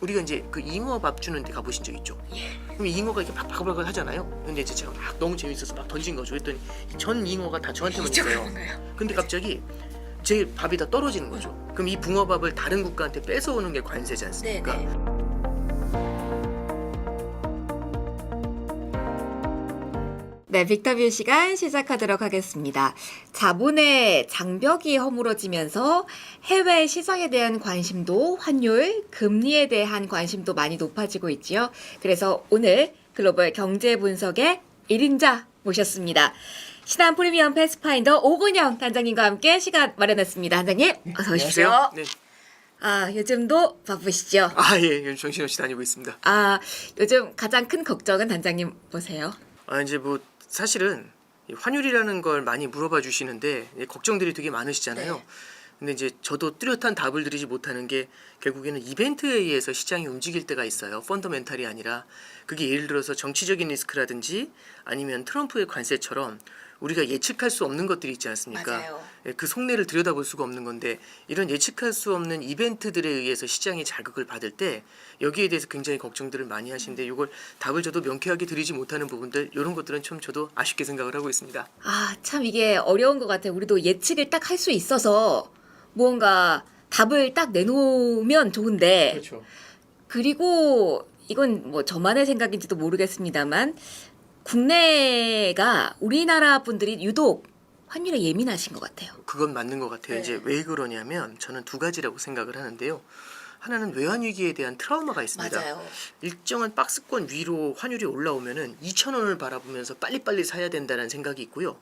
우리가 이제 그 잉어 밥 주는 데 가보신 적 있죠? 예. 그럼 잉어가 이렇게 바글바글 하잖아요. 근데 이제 제가 막 너무 재밌어서 막 던진 거죠. 그랬더니 전 잉어가 다 저한테만 있어요. 근데 갑자기 제 밥이 다 떨어지는 거죠. 그럼 이 붕어밥을 다른 국가한테 뺏어오는 게 관세지 않습니까? 네네. 네, 빅터뷰 시간 시작하도록 하겠습니다. 자본의 장벽이 허물어지면서 해외 시장에 대한 관심도, 환율, 금리에 대한 관심도 많이 높아지고 있지요. 그래서 오늘 글로벌 경제 분석의 1인자 모셨습니다. 신한 프리미엄 패스파인더 오건영 단장님과 함께 시간 마련했습니다. 단장님, 어서 오십시오. 네. 아, 요즘도 바쁘시죠? 아, 예. 정신없이 다니고 있습니다. 아, 요즘 가장 큰 걱정은 단장님 보세요. 아, 이제 뭐 사실은 이 환율이라는 걸 많이 물어봐 주시는데 걱정들이 되게 많으시잖아요. 네. 근데 이제 저도 뚜렷한 답을 드리지 못하는 게 결국에는 이벤트에 의해서 시장이 움직일 때가 있어요. 펀더멘탈이 아니라 그게 예를 들어서 정치적인 리스크라든지 아니면 트럼프의 관세처럼 우리가 예측할 수 없는 것들이 있지 않습니까? 맞아요. 예, 그 속내를 들여다볼 수가 없는 건데 이런 예측할 수 없는 이벤트들에 의해서 시장이 자극을 받을 때 여기에 대해서 굉장히 걱정들을 많이 하시는데 이걸 답을 저도 명쾌하게 드리지 못하는 부분들 이런 것들은 좀 저도 아쉽게 생각을 하고 있습니다. 아, 참 이게 어려운 것 같아요. 우리도 예측을 딱 할 수 있어서 무언가 답을 딱 내놓으면 좋은데 그렇죠. 그리고 이건 뭐 저만의 생각인지도 모르겠습니다만 국내가 우리나라 분들이 유독 환율에 예민하신 것 같아요. 그건 맞는 것 같아요. 네. 이제 왜 그러냐면 저는 두 가지라고 생각을 하는데요. 하나는 외환 위기에 대한 트라우마가 있습니다. 맞아요. 일정한 박스권 위로 환율이 올라오면은 2,000원을 바라보면서 빨리빨리 사야 된다는 생각이 있고요.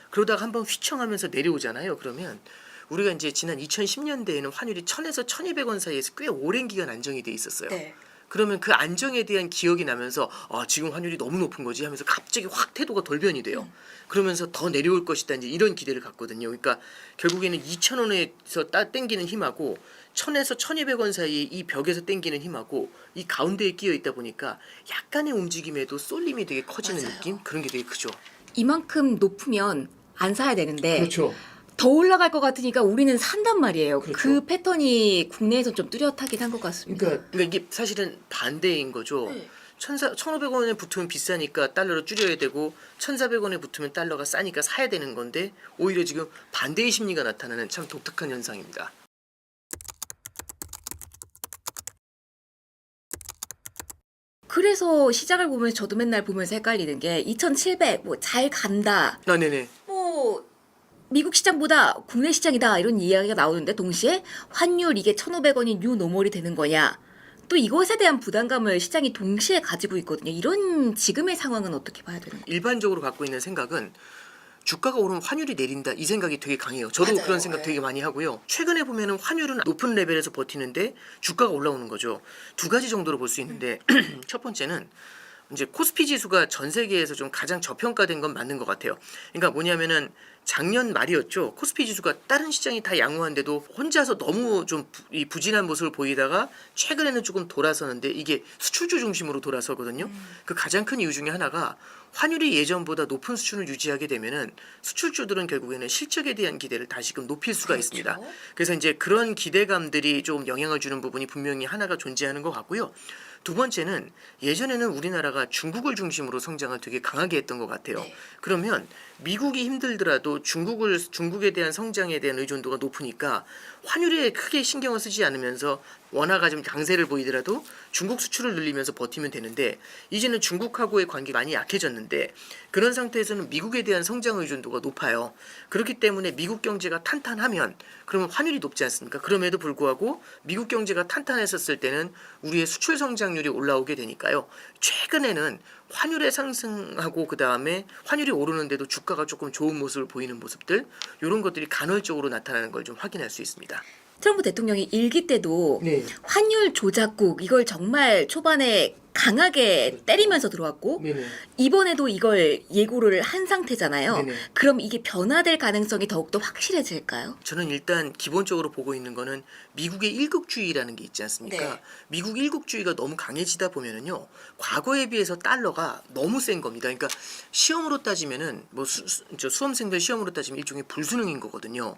그러다가 한번 휘청하면서 내려오잖아요. 그러면 우리가 이제 지난 2010년대에는 환율이 1,000에서 1,200원 사이에서 꽤 오랜 기간 안정이 돼 있었어요. 네. 그러면 그 안정에 대한 기억이 나면서 지금 환율이 너무 높은 거지 하면서 갑자기 확 태도가 돌변이 돼요. 그러면서 더 내려올 것이다 이제 이런 기대를 갖거든요. 그러니까 결국에는 2,000원에서 땡기는 힘하고 1,000에서 1,200원 사이 이 벽에서 땡기는 힘하고 이 가운데에 끼어 있다 보니까 약간의 움직임에도 쏠림이 되게 커지는 맞아요. 느낌? 그런 게 되게 크죠. 이만큼 높으면 안 사야 되는데 그렇죠. 더 올라갈 것 같으니까 우리는 산단 말이에요. 그렇죠. 그 패턴이 국내에서 좀 뚜렷하긴 한 것 같습니다. 그러니까 이게 사실은 반대인 거죠. 네. 1,500원에 붙으면 비싸니까 달러로 줄여야 되고 1,400원에 붙으면 달러가 싸니까 사야 되는 건데 오히려 지금 반대의 심리가 나타나는 참 독특한 현상입니다. 그래서 시장을 보면서 저도 맨날 보면서 헷갈리는 게 2,700 뭐 잘 간다. 네네. 뭐 미국 시장보다 국내 시장이다 이런 이야기가 나오는데 동시에 환율 이게 1,500원이 뉴 노멀이 되는 거냐. 또 이것에 대한 부담감을 시장이 동시에 가지고 있거든요. 이런 지금의 상황은 어떻게 봐야 되는 거예요? 일반적으로 갖고 있는 생각은 주가가 오르면 환율이 내린다 이 생각이 되게 강해요. 저도 맞아요. 그런 생각 되게 많이 하고요. 최근에 보면은 환율은 높은 레벨에서 버티는데 주가가 올라오는 거죠. 두 가지 정도로 볼 수 있는데 첫 번째는 이제 코스피 지수가 전 세계에서 좀 가장 저평가된 건 맞는 것 같아요. 그러니까 뭐냐면은 작년 말이었죠. 코스피 지수가 다른 시장이 다 양호한데도 혼자서 너무 좀 부진한 모습을 보이다가 최근에는 조금 돌아서는데 이게 수출주 중심으로 돌아서거든요. 그 가장 큰 이유 중에 하나가 환율이 예전보다 높은 수준을 유지하게 되면은 수출주들은 결국에는 실적에 대한 기대를 다시금 높일 수가 있습니다. 그래서 이제 그런 기대감들이 좀 영향을 주는 부분이 분명히 하나가 존재하는 것 같고요. 두 번째는 예전에는 우리나라가 중국을 중심으로 성장을 되게 강하게 했던 것 같아요. 네. 그러면 미국이 힘들더라도 중국에 대한 성장에 대한 의존도가 높으니까 환율에 크게 신경을 쓰지 않으면서 원화가 좀 강세를 보이더라도 중국 수출을 늘리면서 버티면 되는데 이제는 중국하고의 관계가 많이 약해졌는데 그런 상태에서는 미국에 대한 성장 의존도가 높아요. 그렇기 때문에 미국 경제가 탄탄하면 그러면 환율이 높지 않습니까? 그럼에도 불구하고 미국 경제가 탄탄했었을 때는 우리의 수출 성장률이 올라오게 되니까요. 최근에는 환율의 상승하고 그 다음에 환율이 오르는데도 주가가 조금 좋은 모습을 보이는 모습들 이런 것들이 간헐적으로 나타나는 걸 좀 확인할 수 있습니다. 트럼프 대통령이 일기 때도 네. 환율 조작국 이걸 정말 초반에 강하게 때리면서 들어왔고 네네. 이번에도 이걸 예고를 한 상태잖아요. 네네. 그럼 이게 변화될 가능성이 더욱더 확실해질까요? 저는 일단 기본적으로 보고 있는 거는 미국의 일국주의라는 게 있지 않습니까? 네. 미국 일국주의가 너무 강해지다 보면은요, 과거에 비해서 달러가 너무 센 겁니다. 그러니까 시험으로 따지면은 뭐 수험생들 시험으로 따지면 일종의 불수능인 거거든요.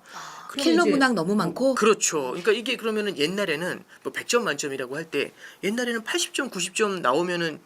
그러면 킬러 이제 문항 너무 많고 그렇죠. 그러니까 이게 그러면은 옛날에는 뭐 100점 만점이라고 할 때 옛날에는 80점, 90점 나오면은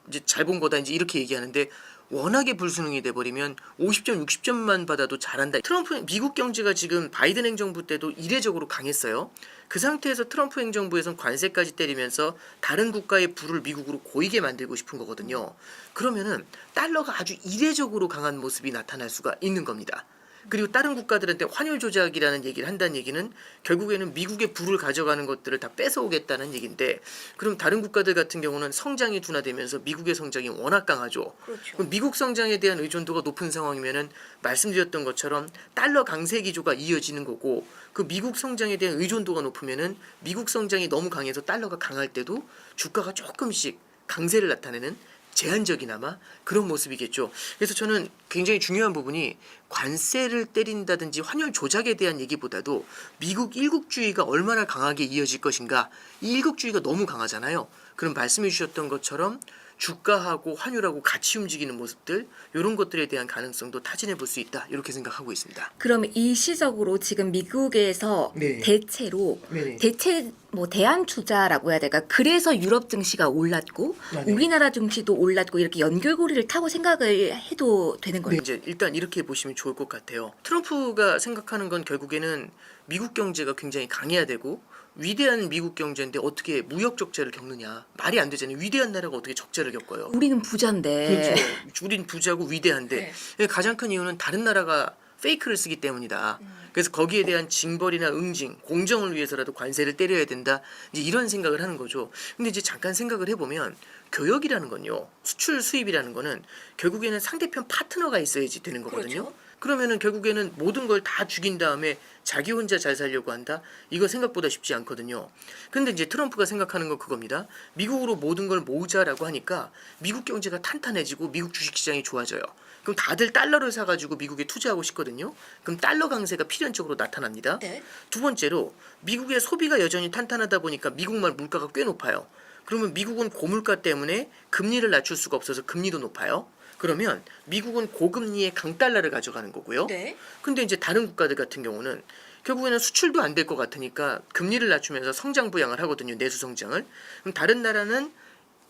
이제 잘 본 거다 이제 이렇게 얘기하는데 워낙에 불수능이 돼버리면 50점, 60점만 받아도 잘한다. 트럼프 미국 경제가 지금 바이든 행정부 때도 이례적으로 강했어요. 그 상태에서 트럼프 행정부에선 관세까지 때리면서 다른 국가의 부를 미국으로 고이게 만들고 싶은 거거든요. 그러면은 달러가 아주 이례적으로 강한 모습이 나타날 수가 있는 겁니다. 그리고 다른 국가들한테 환율 조작이라는 얘기를 한다는 얘기는 결국에는 미국의 부를 가져가는 것들을 다 뺏어오겠다는 얘기인데, 그럼 다른 국가들 같은 경우는 성장이 둔화되면서 미국의 성장이 워낙 강하죠. 그렇죠. 그럼 미국 성장에 대한 의존도가 높은 상황이면은 말씀드렸던 것처럼 달러 강세 기조가 이어지는 거고, 그 미국 성장에 대한 의존도가 높으면은 미국 성장이 너무 강해서 달러가 강할 때도 주가가 조금씩 강세를 나타내는 제한적이나마 그런 모습이겠죠. 그래서 저는 굉장히 중요한 부분이 관세를 때린다든지 환율 조작에 대한 얘기보다도 미국 일국주의가 얼마나 강하게 이어질 것인가. 이 일국주의가 너무 강하잖아요. 그럼 말씀해 주셨던 것처럼 주가하고 환율하고 같이 움직이는 모습들, 이런 것들에 대한 가능성도 타진해 볼 수 있다, 이렇게 생각하고 있습니다. 그럼 일시적으로 지금 미국에서 네. 대체로 네네. 대체 뭐 대안 투자라고 해야 될까? 그래서 유럽 증시가 올랐고 네. 우리나라 증시도 올랐고 이렇게 연결고리를 타고 생각을 해도 되는 네, 거예요. 이제 일단 이렇게 보시면 좋을 것 같아요. 트럼프가 생각하는 건 결국에는 미국 경제가 굉장히 강해야 되고 위대한 미국 경제인데 어떻게 무역 적자를 겪느냐, 말이 안 되잖아요. 위대한 나라가 어떻게 적자를 겪어요? 우리는 부자인데. 그렇죠. 우린 부자고 위대한데 가장 큰 이유는 다른 나라가 페이크를 쓰기 때문이다. 그래서 거기에 대한 징벌이나 응징, 공정을 위해서라도 관세를 때려야 된다. 이제 이런 생각을 하는 거죠. 근데 이제 잠깐 생각을 해보면 교역이라는 건요, 수출 수입이라는 거는 결국에는 상대편 파트너가 있어야지 되는 거거든요. 그렇죠. 그러면은 결국에는 모든 걸 다 죽인 다음에 자기 혼자 잘 살려고 한다? 이거 생각보다 쉽지 않거든요. 근데 이제 트럼프가 생각하는 건 그겁니다. 미국으로 모든 걸 모으자라고 하니까 미국 경제가 탄탄해지고 미국 주식시장이 좋아져요. 그럼 다들 달러를 사가지고 미국에 투자하고 싶거든요. 그럼 달러 강세가 필연적으로 나타납니다. 네. 두 번째로 미국의 소비가 여전히 탄탄하다 보니까 미국말 물가가 꽤 높아요. 그러면 미국은 고물가 때문에 금리를 낮출 수가 없어서 금리도 높아요. 그러면 미국은 고금리의 강달러를 가져가는 거고요. 네. 근데 이제 다른 국가들 같은 경우는 결국에는 수출도 안 될 것 같으니까 금리를 낮추면서 성장 부양을 하거든요. 내수 성장을. 그럼 다른 나라는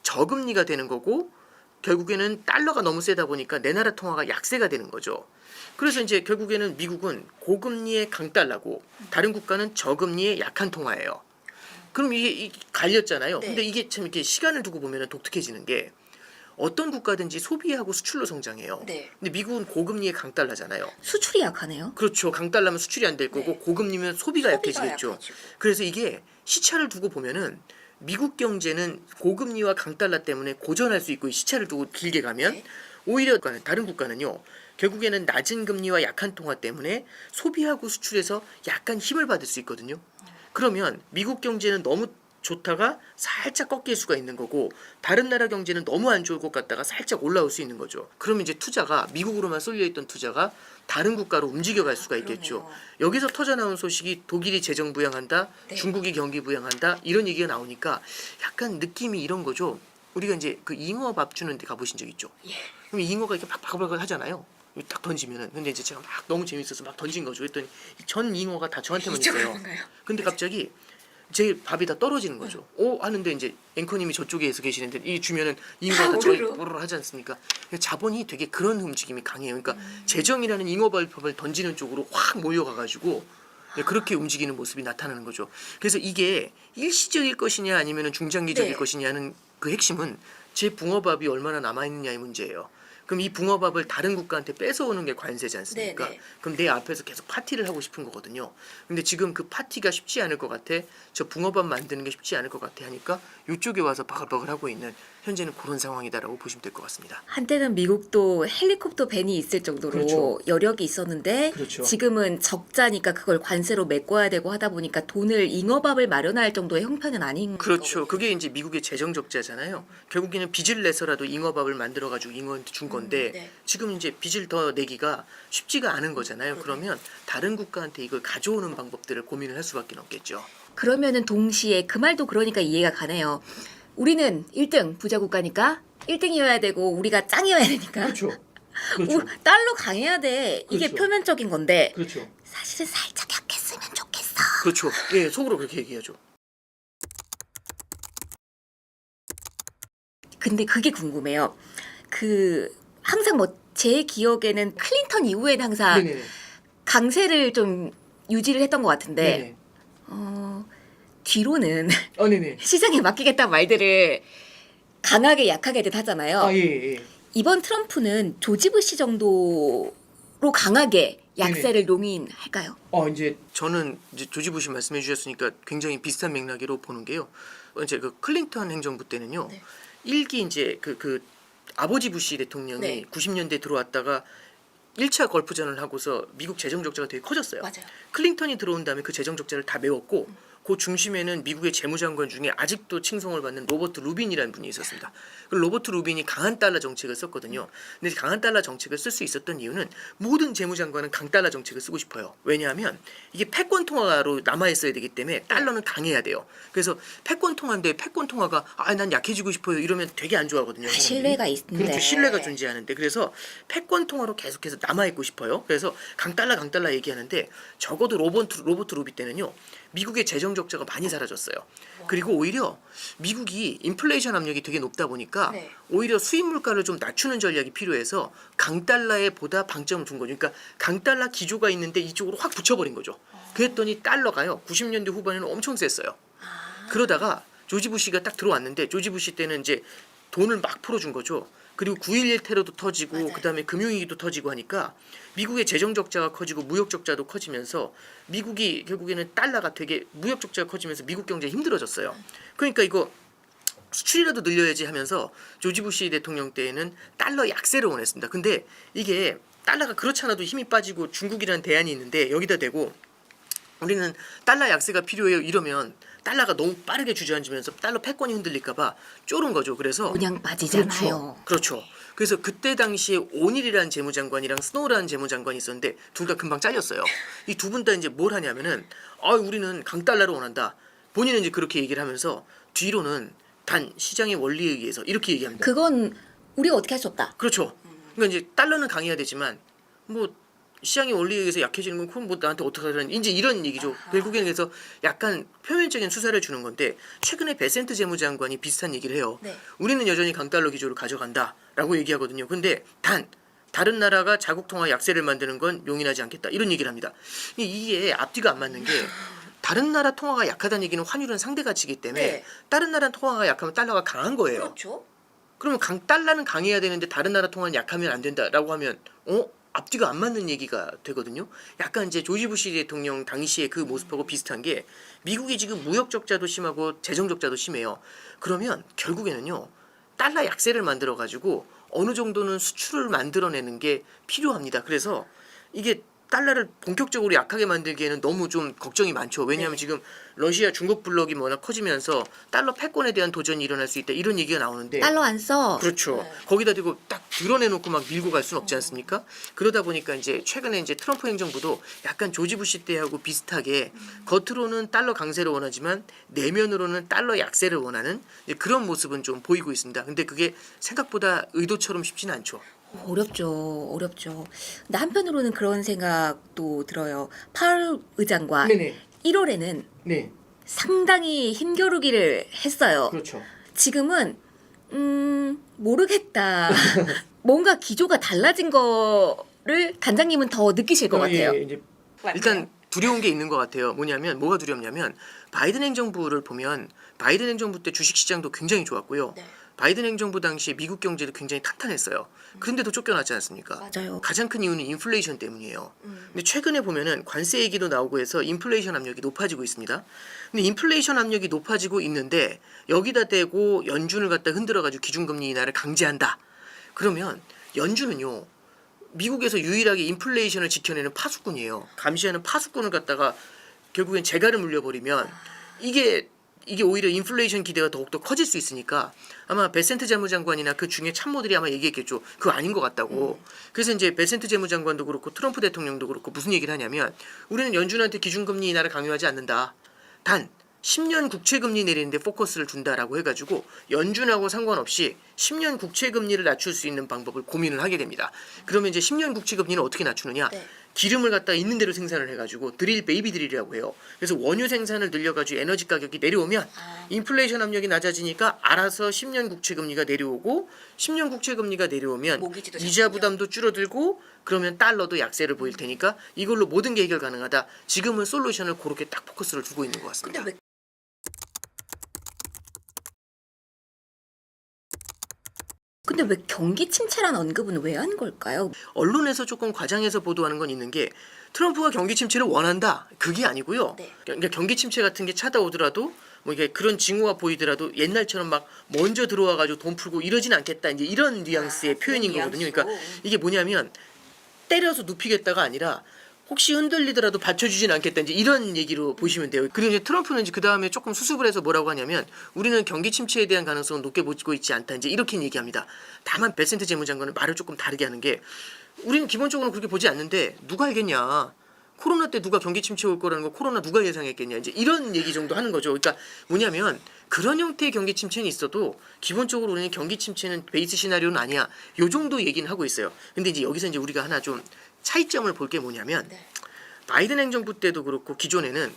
저금리가 되는 거고 결국에는 달러가 너무 세다 보니까 내 나라 통화가 약세가 되는 거죠. 그래서 이제 결국에는 미국은 고금리의 강달러고 다른 국가는 저금리의 약한 통화예요. 그럼 이게 갈렸잖아요. 네. 근데 이게 참 이렇게 시간을 두고 보면 독특해지는 게 어떤 국가든지 소비하고 수출로 성장해요. 네. 근데 미국은 고금리의 강달러잖아요. 수출이 약하네요. 그렇죠. 강달러면 수출이 안 될 거고 고금리면 소비가 약해지겠죠. 약해지고. 그래서 이게 시차를 두고 보면은 미국 경제는 고금리와 강달러 때문에 고전할 수 있고 시차를 두고 길게 가면 네. 오히려 다른 국가는요. 결국에는 낮은 금리와 약한 통화 때문에 소비하고 수출에서 약간 힘을 받을 수 있거든요. 그러면 미국 경제는 너무 좋다가 살짝 꺾일 수가 있는 거고 다른 나라 경제는 너무 안 좋을 것 같다가 살짝 올라올 수 있는 거죠. 그러면 이제 투자가 미국으로만 쏠려있던 투자가 다른 국가로 움직여갈 수가 있겠죠. 그러네요. 여기서 터져나온 소식이 독일이 재정 부양한다, 네. 중국이 경기 부양한다 이런 얘기가 나오니까 약간 느낌이 이런 거죠. 우리가 이제 그 잉어 밥 주는 데 가보신 적 있죠? 예. 그럼 잉어가 이렇게 막 바글바글 하잖아요. 딱 던지면은. 근데 이제 제가 막 너무 재밌어서 막 던진 거죠. 그랬더니 전 잉어가 다 저한테만 있어요. 근데 갑자기 제 밥이 다 떨어지는 거죠. 오 하는데 이제 앵커님이 저쪽에서 계시는데 이 주면은 잉어가 저희 뽀로로 하지 않습니까? 자본이 되게 그런 움직임이 강해요. 그러니까 재정이라는 잉어밥을 던지는 쪽으로 확 몰려가가지고 그렇게 움직이는 모습이 나타나는 거죠. 그래서 이게 일시적일 것이냐 아니면 중장기적일 네. 것이냐는 그 핵심은 제 붕어밥이 얼마나 남아있느냐의 문제예요. 그럼 이 붕어밥을 다른 국가한테 뺏어오는 게 관세지 않습니까? 네네. 그럼 내 앞에서 계속 파티를 하고 싶은 거거든요. 근데 지금 그 파티가 쉽지 않을 것 같아. 저 붕어밥 만드는 게 쉽지 않을 것 같아 하니까 이쪽에 와서 바글바글 하고 있는 현재는 그런 상황이다라고 보시면 될 것 같습니다. 한때는 미국도 헬리콥터 밴이 있을 정도로 그렇죠. 여력이 있었는데 그렇죠. 지금은 적자니까 그걸 관세로 메꿔야 되고 하다 보니까 돈을 잉어밥을 마련할 정도의 형편은 아닌 그렇죠. 거거든요. 그게 이제 미국의 재정 적자잖아요. 결국에는 빚을 내서라도 잉어밥을 만들어 가지고 잉어한테 준 건데 네. 지금 이제 빚을 더 내기가 쉽지가 않은 거잖아요. 그러면 다른 국가한테 이걸 가져오는 방법들을 고민을 할 수밖에 없겠죠. 그러면은 동시에 그 말도 그러니까 이해가 가네요. 우리는 1등 부자 국가니까 1등이어야 되고 우리가 짱이어야 되니까 그렇죠. 달러 강해야 돼. 이게 그렇죠. 표면적인 건데 그렇죠. 사실은 살짝 약했으면 좋겠어. 그렇죠. 예, 속으로 그렇게 얘기하죠. 근데 그게 궁금해요. 그 항상 뭐 제 기억에는 클린턴 이후에는 항상 네네. 강세를 좀 유지를 했던 것 같은데 네네. 뒤로는 네네. 시장에 맡기겠다는 말들을 강하게 약하게듯 하잖아요. 예. 이번 트럼프는 조지 부시 정도로 강하게 약세를 용인할까요? 이제 저는 이제 조지 부시 말씀해 주셨으니까 굉장히 비슷한 맥락으로 보는 게요. 이제 그 클린턴 행정부 때는요. 네. 일기 이제 그 아버지 부시 대통령이 네. 90년대 들어왔다가 1차 걸프전을 하고서 미국 재정 적자가 되게 커졌어요. 맞아요. 클린턴이 들어온 다음에 그 재정 적자를 다 메웠고 그 중심에는 미국의 재무장관 중에 아직도 칭송을 받는 로버트 루빈이라는 분이 있었습니다. 그 로버트 루빈이 강한 달러 정책을 썼거든요. 근데 강한 달러 정책을 쓸 수 있었던 이유는 모든 재무장관은 강달러 정책을 쓰고 싶어요. 왜냐하면 이게 패권 통화로 남아 있어야 되기 때문에 달러는 강해야 돼요. 그래서 패권 통화인데 패권 통화가 난 약해지고 싶어요 이러면 되게 안 좋아하거든요. 신뢰가 있는데. 그렇죠. 신뢰가 존재하는데 그래서 패권 통화로 계속해서 남아 있고 싶어요. 그래서 강달러 얘기하는데 적어도 로버트 루비 때는요. 미국의 재정 적자가 많이 사라졌어요. 그리고 오히려 미국이 인플레이션 압력이 되게 높다 보니까 네. 오히려 수입 물가를 좀 낮추는 전략이 필요해서 강달러에 보다 방점을 둔 거죠. 그러니까 강달러 기조가 있는데 이쪽으로 확 붙여버린 거죠. 그랬더니 달러가요. 90년대 후반에는 엄청 셌어요. 그러다가 조지 부시가 딱 들어왔는데 조지 부시 때는 이제 돈을 막 풀어준 거죠. 그리고 9.11 테러도 터지고 맞아요. 그다음에 금융위기도 터지고 하니까 미국의 재정 적자가 커지고 무역 적자도 커지면서 미국이 결국에는 달러가 되게 무역 적자가 커지면서 미국 경제가 힘들어졌어요. 그러니까 이거 수출이라도 늘려야지 하면서 조지 부시 대통령 때에는 달러 약세를 원했습니다. 근데 이게 달러가 그렇지 않아도 힘이 빠지고 중국이라는 대안이 있는데 여기다 대고 우리는 달러 약세가 필요해요 이러면 달러가 너무 빠르게 주저앉으면서 달러 패권이 흔들릴까봐 쫄은 거죠. 그래서 그냥 빠지잖아요. 그렇죠. 그래서 그때 당시에 오닐이라는 재무장관이랑 스노우라는 재무장관이 있었는데 둘 다 금방 잘렸어요. 이 두 분 다 이제 뭘 하냐면은 우리는 강달러를 원한다. 본인은 이제 그렇게 얘기를 하면서 뒤로는 단 시장의 원리에 의해서 이렇게 얘기합니다. 그건 우리가 어떻게 할 수 없다. 그렇죠. 그러니까 이제 달러는 강해야 되지만 뭐 시장의 원리에 의해서 약해지는 건 그럼 뭐 나한테 어떻게 하라는 이제 이런 얘기죠. 결국에는 그래서 약간 표면적인 수사를 주는 건데 최근에 베센트 재무장관이 비슷한 얘기를 해요. 네. 우리는 여전히 강달러 기조를 가져간다라고 얘기하거든요. 근데 다른 나라가 자국 통화 약세를 만드는 건 용인하지 않겠다 이런 얘기를 합니다. 이게 앞뒤가 안 맞는 게 다른 나라 통화가 약하다는 얘기는 환율은 상대 가치이기 때문에 네. 다른 나라 통화가 약하면 달러가 강한 거예요. 그렇죠. 그러면 달러는 강해야 되는데 다른 나라 통화는 약하면 안 된다라고 하면 앞뒤가 안 맞는 얘기가 되거든요. 약간 이제 조지 부시 대통령 당시의 그 모습하고 비슷한 게 미국이 지금 무역 적자도 심하고 재정 적자도 심해요. 그러면 결국에는요. 달러 약세를 만들어 가지고 어느 정도는 수출을 만들어내는 게 필요합니다. 그래서 이게 달러를 본격적으로 약하게 만들기에는 너무 좀 걱정이 많죠. 왜냐하면 네. 지금 러시아 중국 블록이 워낙 커지면서 달러 패권에 대한 도전이 일어날 수 있다 이런 얘기가 나오는데 달러 안 써. 그렇죠. 거기다 대고 딱 드러내놓고 막 밀고 갈 수는 없지 않습니까? 그러다 보니까 이제 최근에 이제 트럼프 행정부도 약간 조지 부시 때하고 비슷하게 겉으로는 달러 강세를 원하지만 내면으로는 달러 약세를 원하는 그런 모습은 좀 보이고 있습니다. 근데 그게 생각보다 의도처럼 쉽지는 않죠. 어렵죠. 근데 한편으로는 그런 생각도 들어요. 파월 의장과 네네. 1월에는 네. 상당히 힘겨루기를 했어요. 그렇죠. 지금은 모르겠다. 뭔가 기조가 달라진 거를 단장님은 더 느끼실 것 같아요. 이제 일단 두려운 게 있는 것 같아요. 뭐가 두렵냐면 바이든 행정부를 보면 바이든 행정부 때 주식시장도 굉장히 좋았고요. 네. 바이든 행정부 당시에 미국 경제도 굉장히 탄탄했어요. 그런데도 쫓겨났지 않습니까? 맞아요. 가장 큰 이유는 인플레이션 때문이에요. 근데 최근에 보면은 관세 얘기도 나오고 해서 인플레이션 압력이 높아지고 있습니다. 근데 인플레이션 압력이 높아지고 있는데 여기다 대고 연준을 갖다 흔들어가지고 기준금리 인하를 강제한다. 그러면 연준은요. 미국에서 유일하게 인플레이션을 지켜내는 파수꾼이에요. 감시하는 파수꾼을 갖다가 결국엔 재갈을 물려버리면 이게 오히려 인플레이션 기대가 더욱더 커질 수 있으니까 아마 베센트 재무장관이나 그 중에 참모들이 아마 얘기했겠죠. 그거 아닌 것 같다고. 그래서 이제 베센트 재무장관도 그렇고 트럼프 대통령도 그렇고 무슨 얘기를 하냐면 우리는 연준한테 기준금리 인하를 강요하지 않는다. 단 10년 국채금리 내리는데 포커스를 둔다라고 해가지고 연준하고 상관없이 10년 국채금리를 낮출 수 있는 방법을 고민을 하게 됩니다. 그러면 이제 10년 국채금리는 어떻게 낮추느냐? 네. 기름을 갖다 있는 대로 생산을 해가지고 드릴 베이비 드릴이라고 해요. 그래서 원유 생산을 늘려가지고 에너지 가격이 내려오면 인플레이션 압력이 낮아지니까 알아서 10년 국채금리가 내려오고 10년 국채금리가 내려오면 모기지도 이자 잡군요. 부담도 줄어들고 그러면 달러도 약세를 보일 테니까 이걸로 모든 게 해결 가능하다. 지금은 솔루션을 그렇게 딱 포커스를 두고 있는 것 같습니다. 근데 왜 경기 침체란 언급은 왜 한 걸까요? 언론에서 조금 과장해서 보도하는 건 있는 게 트럼프가 경기 침체를 원한다. 그게 아니고요. 네. 그러니까 경기 침체 같은 게 찾아오더라도 뭐 이게 그런 징후가 보이더라도 옛날처럼 막 먼저 들어와 가지고 돈 풀고 이러진 않겠다. 이제 이런 뉘앙스의 표현인 그런 거거든요. 뉘앙스로. 그러니까 이게 뭐냐면 때려서 눕히겠다가 아니라 혹시 흔들리더라도 받쳐주진 않겠다 이제 이런 얘기로 보시면 돼요. 그리고 이제 트럼프는 이제 그 다음에 조금 수습을 해서 뭐라고 하냐면 우리는 경기 침체에 대한 가능성은 높게 보고 있지 않다 이제 이렇게 얘기합니다. 다만 베센트 재무장관은 말을 조금 다르게 하는 게 우리는 기본적으로 그렇게 보지 않는데 누가 알겠냐. 코로나 때 누가 경기 침체 올 거라는 거 코로나 누가 예상했겠냐 이제 이런 얘기 정도 하는 거죠. 그러니까 뭐냐면 그런 형태의 경기 침체는 있어도 기본적으로 우리는 경기 침체는 베이스 시나리오는 아니야. 요 정도 얘기는 하고 있어요. 근데 이제 여기서 이제 우리가 하나 좀 차이점을 볼 게 뭐냐면 바이든 행정부 때도 그렇고 기존에는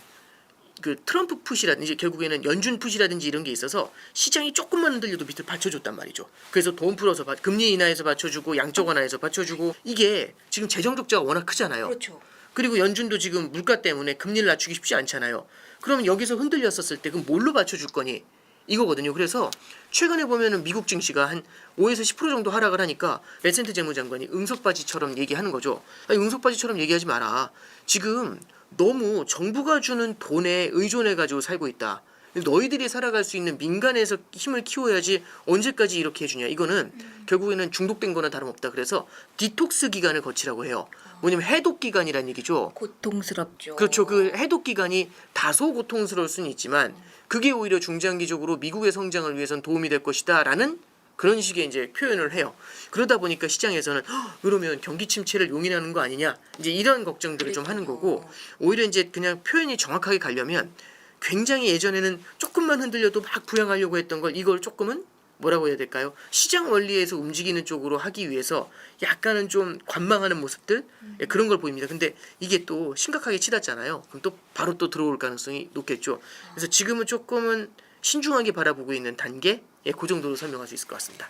그 트럼프 풋이라든지 결국에는 연준 풋이라든지 이런 게 있어서 시장이 조금만 흔들려도 밑을 받쳐줬단 말이죠. 그래서 돈 풀어서 금리 인하해서 받쳐주고 양적 완화해서 받쳐주고 이게 지금 재정 적자가 워낙 크잖아요. 그렇죠. 그리고 연준도 지금 물가 때문에 금리를 낮추기 쉽지 않잖아요. 그러면 여기서 흔들렸었을 때 그럼 뭘로 받쳐줄 거니? 이거거든요. 그래서 최근에 보면은 미국 증시가 한 5에서 10% 정도 하락을 하니까 베센트 재무장관이 응석바지처럼 얘기하는 거죠. 아니, 응석바지처럼 얘기하지 마라. 지금 너무 정부가 주는 돈에 의존해 가지고 살고 있다. 너희들이 살아갈 수 있는 민간에서 힘을 키워야지 언제까지 이렇게 해주냐. 이거는 결국에는 중독된 거나 다름없다. 그래서 디톡스 기간을 거치라고 해요. 뭐냐면 해독 기간이란 얘기죠. 고통스럽죠. 그렇죠. 그 해독 기간이 다소 고통스러울 수는 있지만 그게 오히려 중장기적으로 미국의 성장을 위해선 도움이 될 것이다라는 그런 식의 이제 표현을 해요. 그러다 보니까 시장에서는 그러면 경기 침체를 용인하는 거 아니냐 이제 이런 걱정들을 좀 하는 거고 오히려 이제 그냥 표현이 정확하게 가려면 굉장히 예전에는 조금만 흔들려도 막 부양하려고 했던 걸 이걸 조금은 뭐라고 해야 될까요? 시장 원리에서 움직이는 쪽으로 하기 위해서 약간은 좀 관망하는 모습들 예, 그런 걸 보입니다. 근데 이게 또 심각하게 치닫잖아요. 그럼 또 바로 또 들어올 가능성이 높겠죠. 그래서 지금은 조금은 신중하게 바라보고 있는 단계 예, 그 정도로 설명할 수 있을 것 같습니다.